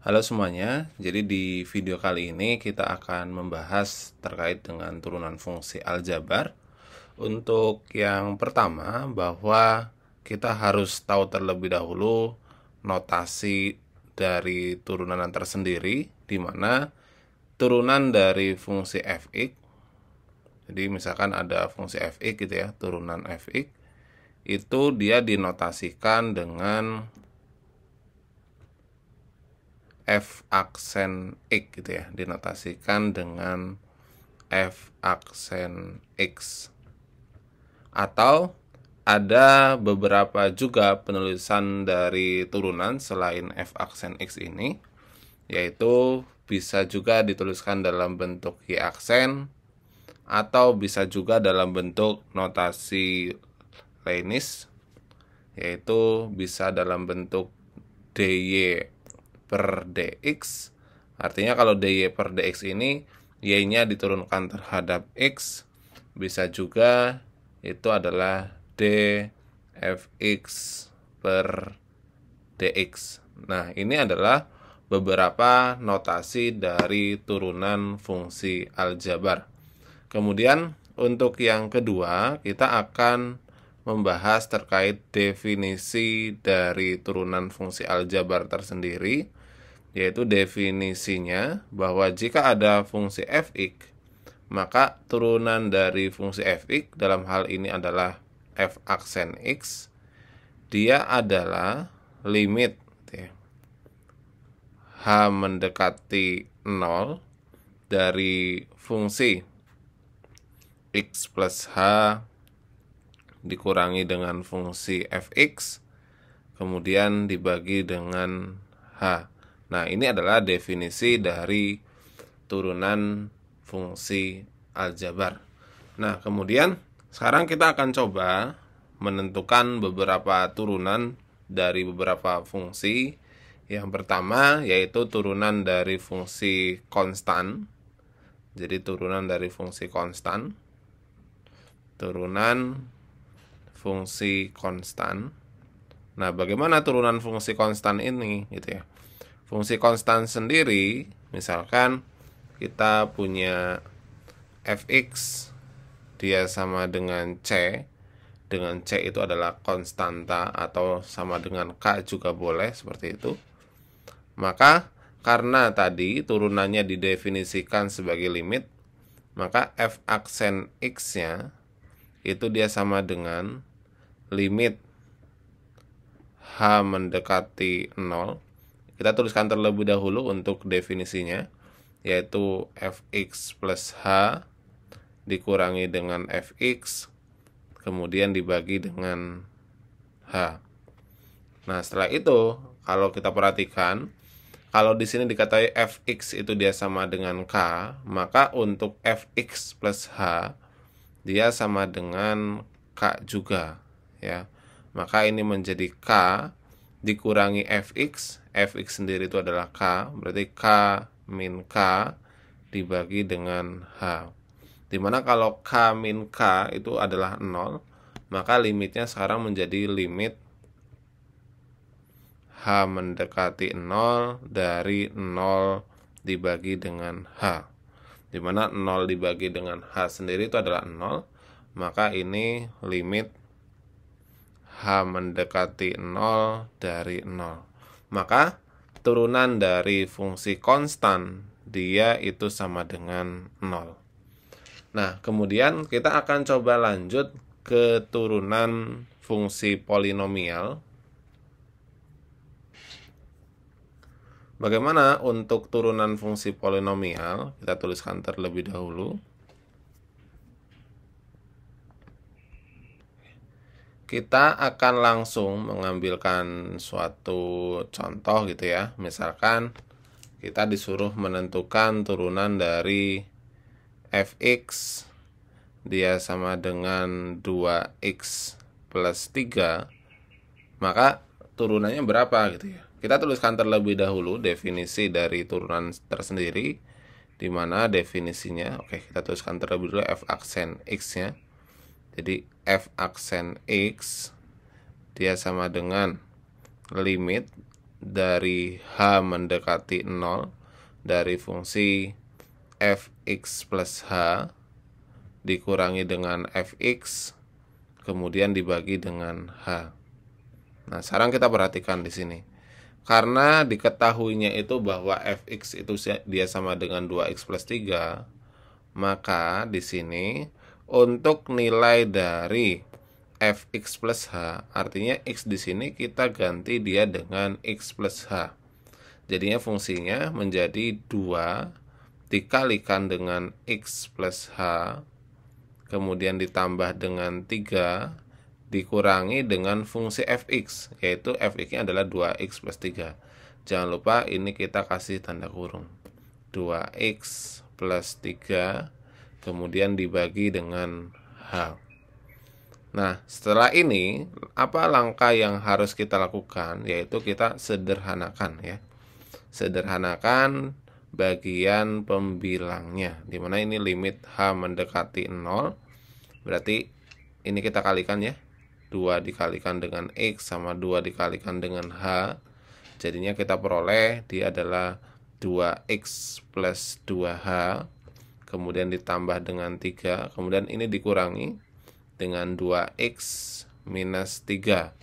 Halo semuanya, jadi di video kali ini kita akan membahas terkait dengan turunan fungsi aljabar. Untuk yang pertama, bahwa kita harus tahu terlebih dahulu notasi dari turunan tersendiri, di mana turunan dari fungsi fx, jadi misalkan ada fungsi fx gitu ya, turunan fx, itu dia dinotasikan dengan f aksen x gitu ya, dinotasikan dengan f aksen x. Atau ada beberapa juga penulisan dari turunan selain f aksen x ini, yaitu bisa juga dituliskan dalam bentuk y aksen atau bisa juga dalam bentuk notasi Leibniz, yaitu bisa dalam bentuk dy per dx. Artinya kalau dy per dx ini y-nya diturunkan terhadap x, bisa juga itu adalah dfx per dx. Nah, ini adalah beberapa notasi dari turunan fungsi aljabar. Kemudian untuk yang kedua, kita akan membahas terkait definisi dari turunan fungsi aljabar tersendiri, yaitu definisinya bahwa jika ada fungsi fx, maka turunan dari fungsi fx dalam hal ini adalah f aksen x, dia adalah limit h mendekati 0 dari fungsi x plus h dikurangi dengan fungsi fx, kemudian dibagi dengan h. Nah, ini adalah definisi dari turunan fungsi aljabar. Nah, kemudian sekarang kita akan coba menentukan beberapa turunan dari beberapa fungsi. Yang pertama yaitu turunan dari fungsi konstan. Jadi turunan dari fungsi konstan. Turunan fungsi konstan. Nah, bagaimana turunan fungsi konstan ini gitu ya? Fungsi konstan sendiri, misalkan kita punya fx, dia sama dengan c. Dengan c itu adalah konstanta atau sama dengan k juga boleh, seperti itu. Maka karena tadi turunannya didefinisikan sebagai limit, maka f aksen x-nya itu dia sama dengan limit h mendekati 0. Kita tuliskan terlebih dahulu untuk definisinya, yaitu fx plus h dikurangi dengan fx, kemudian dibagi dengan h. Nah, setelah itu kalau kita perhatikan, kalau di sini dikatai fx itu dia sama dengan k, maka untuk fx plus h dia sama dengan k juga ya. Maka ini menjadi k dikurangi fx, fx sendiri itu adalah k, berarti k min k dibagi dengan h. Dimana kalau k min k itu adalah 0, maka limitnya sekarang menjadi limit h mendekati 0 dari 0 dibagi dengan h. Dimana 0 dibagi dengan h sendiri itu adalah 0, maka ini limit h mendekati 0 dari 0. Maka turunan dari fungsi konstan dia itu sama dengan 0. Nah, kemudian kita akan coba lanjut ke turunan fungsi polinomial. Bagaimana untuk turunan fungsi polinomial? Kita tuliskan terlebih dahulu. Kita akan langsung mengambilkan suatu contoh gitu ya. Misalkan kita disuruh menentukan turunan dari fx dia sama dengan 2x plus 3, maka turunannya berapa gitu ya. Kita tuliskan terlebih dahulu definisi dari turunan tersendiri, di mana definisinya, oke, kita tuliskan terlebih dahulu f aksen x-nya. Jadi f aksen x dia sama dengan limit dari H mendekati 0 dari fungsi fx plus H dikurangi dengan fx kemudian dibagi dengan H. Nah, sekarang kita perhatikan di sini. Karena diketahuinya itu bahwa fx itu dia sama dengan 2x plus 3, maka di sini untuk nilai dari fx plus h, artinya x di sini kita ganti dia dengan x plus h. Jadinya fungsinya menjadi 2 dikalikan dengan x plus h, kemudian ditambah dengan 3 dikurangi dengan fungsi fx, yaitu fx-nya adalah 2x plus 3. Jangan lupa ini kita kasih tanda kurung. 2x plus 3 kemudian dibagi dengan h. Nah, setelah ini apa langkah yang harus kita lakukan? Yaitu kita sederhanakan ya. Sederhanakan bagian pembilangnya, dimana ini limit h mendekati 0, berarti ini kita kalikan ya. 2 dikalikan dengan x sama 2 dikalikan dengan h, jadinya kita peroleh dia adalah 2x plus 2h, kemudian ditambah dengan 3, kemudian ini dikurangi dengan 2x minus 3,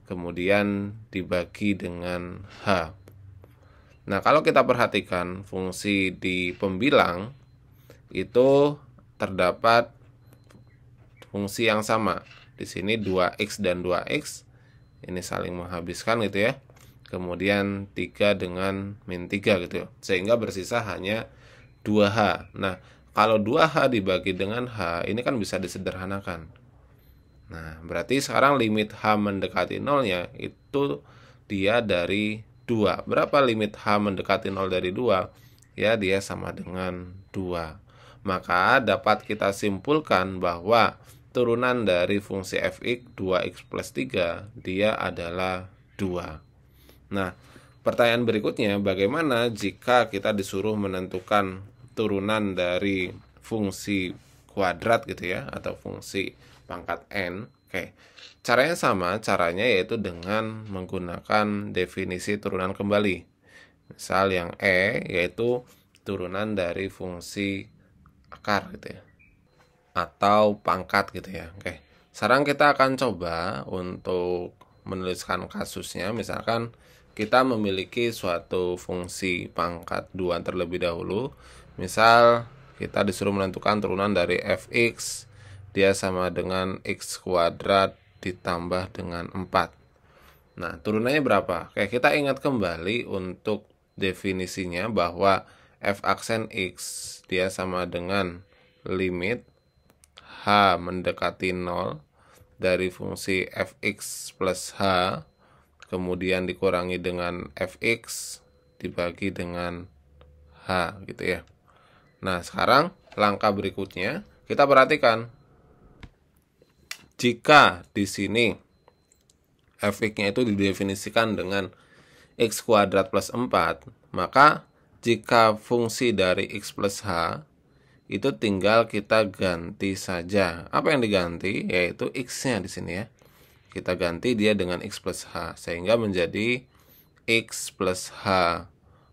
kemudian dibagi dengan h. Nah, kalau kita perhatikan fungsi di pembilang itu terdapat fungsi yang sama. Di sini 2x dan 2x ini saling menghabiskan gitu ya. Kemudian 3 dengan min 3 gitu. Sehingga bersisa hanya 2h. Nah, kalau 2h dibagi dengan h, ini kan bisa disederhanakan. Nah, berarti sekarang limit h mendekati 0-nya itu dia dari 2. Berapa limit h mendekati 0 dari 2? Ya, dia sama dengan 2. Maka dapat kita simpulkan bahwa turunan dari fungsi fx 2x plus 3 dia adalah 2. Nah, pertanyaan berikutnya, bagaimana jika kita disuruh menentukan turunan dari fungsi kuadrat gitu ya, atau fungsi pangkat n? Oke, caranya sama, caranya yaitu dengan menggunakan definisi turunan kembali. Misal yang yaitu turunan dari fungsi akar gitu ya, atau pangkat gitu ya. Oke, sekarang kita akan coba untuk menuliskan kasusnya. Misalkan kita memiliki suatu fungsi pangkat 2 terlebih dahulu. Misal kita disuruh menentukan turunan dari fx, dia sama dengan x kuadrat ditambah dengan 4. Nah, turunannya berapa? Oke, kita ingat kembali untuk definisinya bahwa f aksen x dia sama dengan limit h mendekati 0 dari fungsi fx plus h, kemudian dikurangi dengan fx dibagi dengan h gitu ya. Nah, sekarang langkah berikutnya kita perhatikan. Jika di sini fx-nya itu didefinisikan dengan x kuadrat plus 4, maka jika fungsi dari x plus h itu tinggal kita ganti saja. Apa yang diganti? Yaitu x-nya di sini ya. Kita ganti dia dengan x plus h, sehingga menjadi x plus h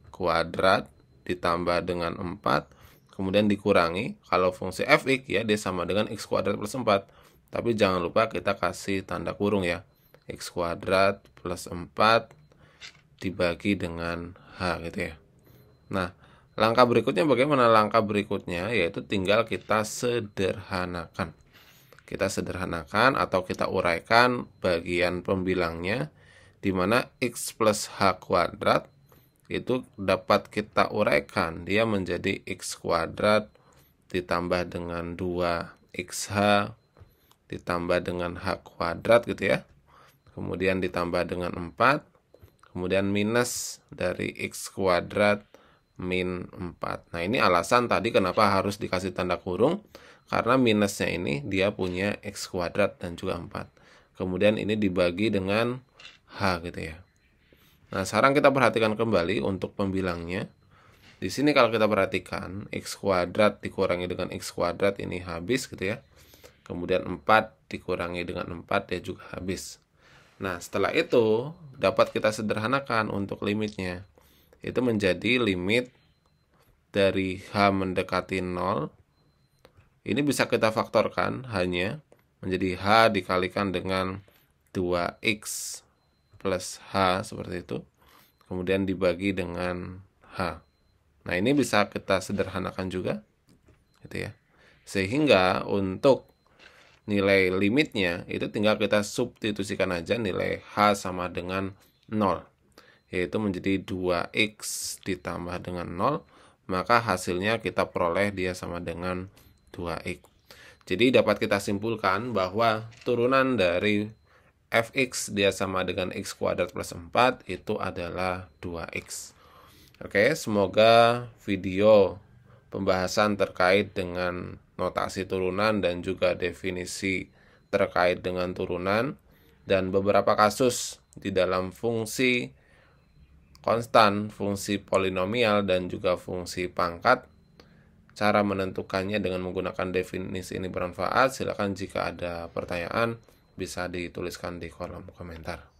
kuadrat ditambah dengan 4, kemudian dikurangi. Kalau fungsi fx ya, dia sama dengan x kuadrat plus 4. Tapi jangan lupa kita kasih tanda kurung ya. X kuadrat plus 4 dibagi dengan h gitu ya. Nah, langkah berikutnya bagaimana? Langkah berikutnya yaitu tinggal kita sederhanakan. Kita sederhanakan atau kita uraikan bagian pembilangnya, di mana x plus h kuadrat itu dapat kita uraikan dia menjadi x kuadrat ditambah dengan 2xh ditambah dengan h kuadrat gitu ya. Kemudian ditambah dengan 4, kemudian minus dari x kuadrat min 4. Nah, ini alasan tadi kenapa harus dikasih tanda kurung, karena minusnya ini dia punya x kuadrat dan juga 4. Kemudian ini dibagi dengan h gitu ya. Nah, sekarang kita perhatikan kembali untuk pembilangnya. Di sini kalau kita perhatikan, x kuadrat dikurangi dengan x kuadrat ini habis gitu ya. Kemudian 4 dikurangi dengan 4 dia juga habis. Nah, setelah itu dapat kita sederhanakan untuk limitnya. Itu menjadi limit dari H mendekati 0. Ini bisa kita faktorkan hanya menjadi H dikalikan dengan 2X plus H seperti itu. Kemudian dibagi dengan H. Nah, ini bisa kita sederhanakan juga gitu ya. Sehingga untuk nilai limitnya itu tinggal kita substitusikan aja nilai H sama dengan 0, yaitu menjadi 2X ditambah dengan 0, maka hasilnya kita peroleh dia sama dengan 2X. Jadi dapat kita simpulkan bahwa turunan dari fx dia sama dengan x kuadrat plus 4 itu adalah 2x. Oke, semoga video pembahasan terkait dengan notasi turunan dan juga definisi terkait dengan turunan dan beberapa kasus di dalam fungsi konstan, fungsi polinomial dan juga fungsi pangkat, cara menentukannya dengan menggunakan definisi ini bermanfaat. Silakan jika ada pertanyaan bisa dituliskan di kolom komentar.